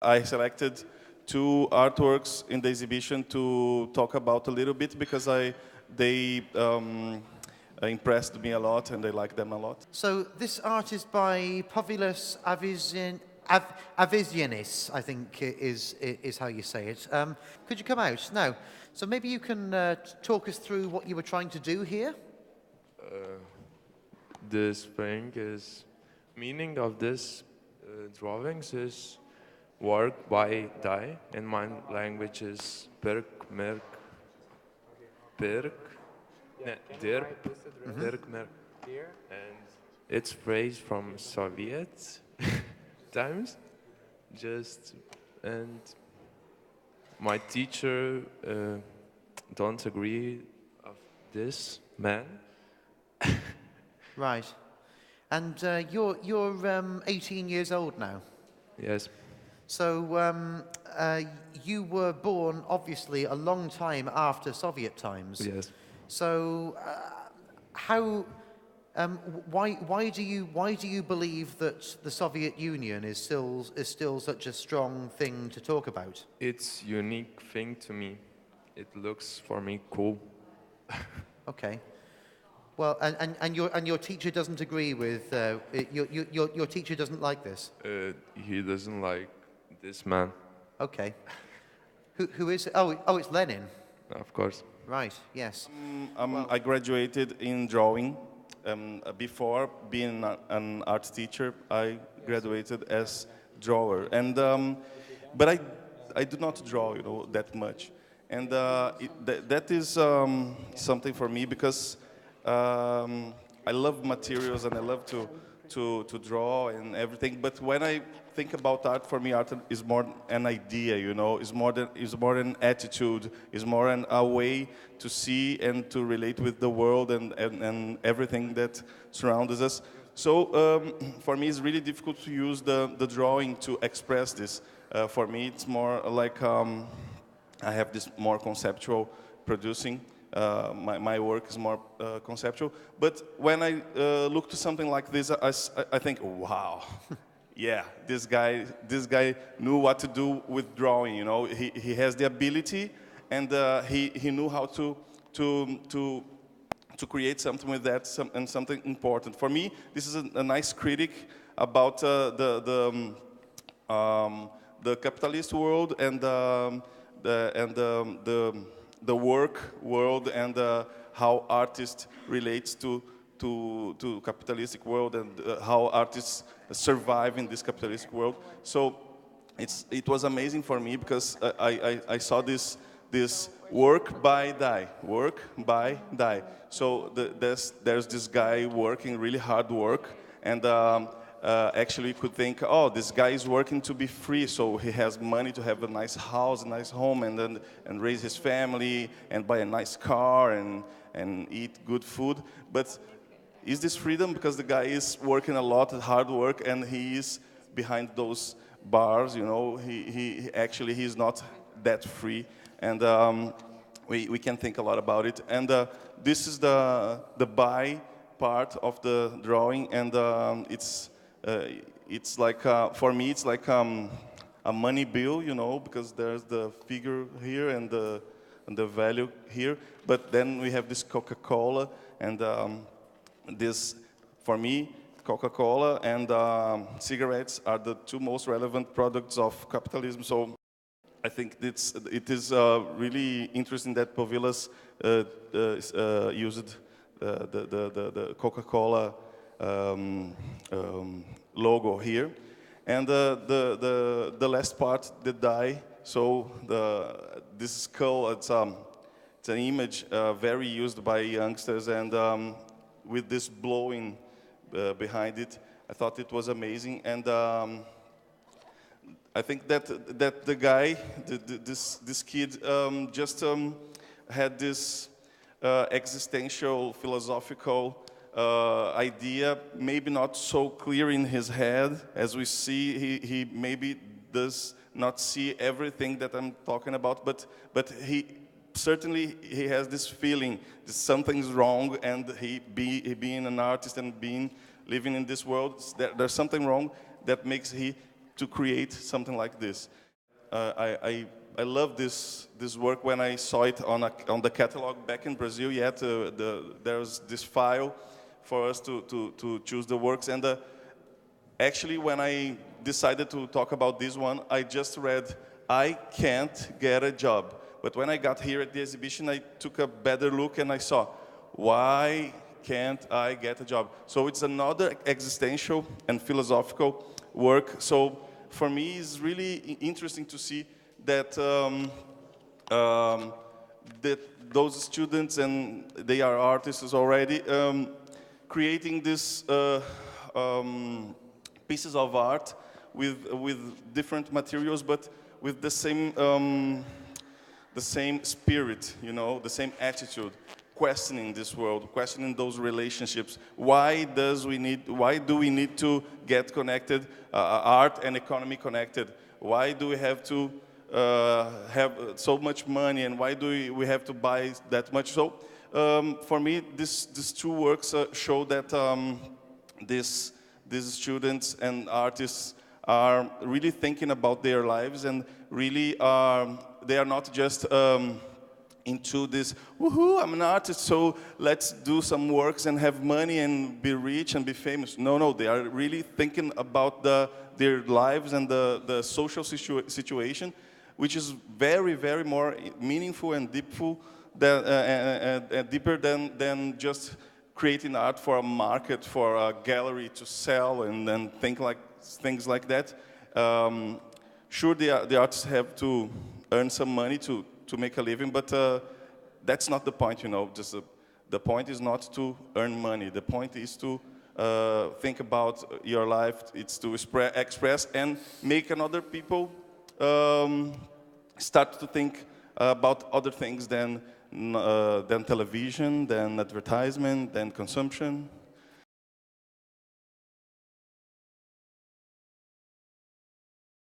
I selected two artworks in the exhibition to talk about a little bit because they impressed me a lot and I like them a lot. So this art is by Povilas Avižienis, I think is how you say it. Could you come out? No. So maybe you can talk us through what you were trying to do here? This thing is, meaning of this drawings is work by dye. In my language is dirp, merk. And it's phrase from Soviet times. And my teacher don't agree of this man. Right. And you're 18 years old now. Yes. So you were born, obviously, a long time after Soviet times. Yes. So why do you believe that the Soviet Union is still such a strong thing to talk about? It's unique thing to me. It looks for me cool. Okay. Well, and your teacher doesn't agree with your teacher doesn't like this. He doesn't like this man. Okay. Who is it? Oh, it's Lenin. Of course. Right. Yes. I graduated in drawing. Before being an art teacher, I graduated as drawer, and but I do not draw, that much, and that is something for me because I love materials and I love to draw and everything. But when I think about art, for me, art is more an idea, It's more an attitude. It's more a way to see and to relate with the world and everything that surrounds us. So for me, it's really difficult to use the drawing to express this. For me, it's more like I have this more conceptual producing. My work is more conceptual. But when I look to something like this, I think, wow. Yeah, this guy knew what to do with drawing. He has the ability, and he knew how to create something with that, and something important. For me, this is a nice critic about the capitalist world and the work world and how artists relates to capitalistic world and how artists survive in this capitalistic world. So it was amazing for me because I saw this work by dye. So there's this guy working really hard work, and actually you could think, oh, this guy is working to be free, so he has money to have a nice house, a nice home, and raise his family and buy a nice car and eat good food. But is this freedom? Because the guy is working a lot, hard work, and he is behind those bars. He actually he's not that free, and we can think a lot about it. And this is the buy part of the drawing, and it's like for me it's like a money bill, because there's the figure here and the value here. But then we have this Coca-Cola and this, for me, Coca-Cola and cigarettes are the two most relevant products of capitalism. So I think it is really interesting that Povilas used the Coca-Cola logo here. And the last part, the dye. So this skull, it's an image very used by youngsters, and with this blowing behind it, I thought it was amazing. And I think that the guy, this kid, just had this existential, philosophical idea, maybe not so clear in his head as we see. He maybe does not see everything that I'm talking about, but he certainly has this feeling that something's wrong, and he being an artist and living in this world, there's something wrong that makes he to create something like this. I love this work when I saw it on the catalog back in Brazil. Yet there was this file for us to choose the works, and actually when I decided to talk about this one, I just read "I can't get a job." But when I got here at the exhibition, I took a better look and I saw, why can't I get a job? So it's another existential and philosophical work. So for me, it's really interesting to see that, that those students, and they are artists already, creating these pieces of art with different materials, but with the same spirit, you know, the same attitude, questioning this world, questioning those relationships. Why do we need to get connected, art and economy connected? Why do we have to have so much money, and why do we have to buy that much? So for me, these two works show that these students and artists are really thinking about their lives, and really they are not just into this, woohoo, I'm an artist, so let's do some works and have money and be rich and be famous. No, they are really thinking about their lives and the social situation, which is very, very more meaningful and deeper than just creating art for a market, for a gallery to sell, and then things like that. Sure, the artists have to earn some money to make a living, but that's not the point, you know. Just the point is not to earn money. The point is to think about your life. It's to express and make another people start to think about other things than television, than advertisement, than consumption.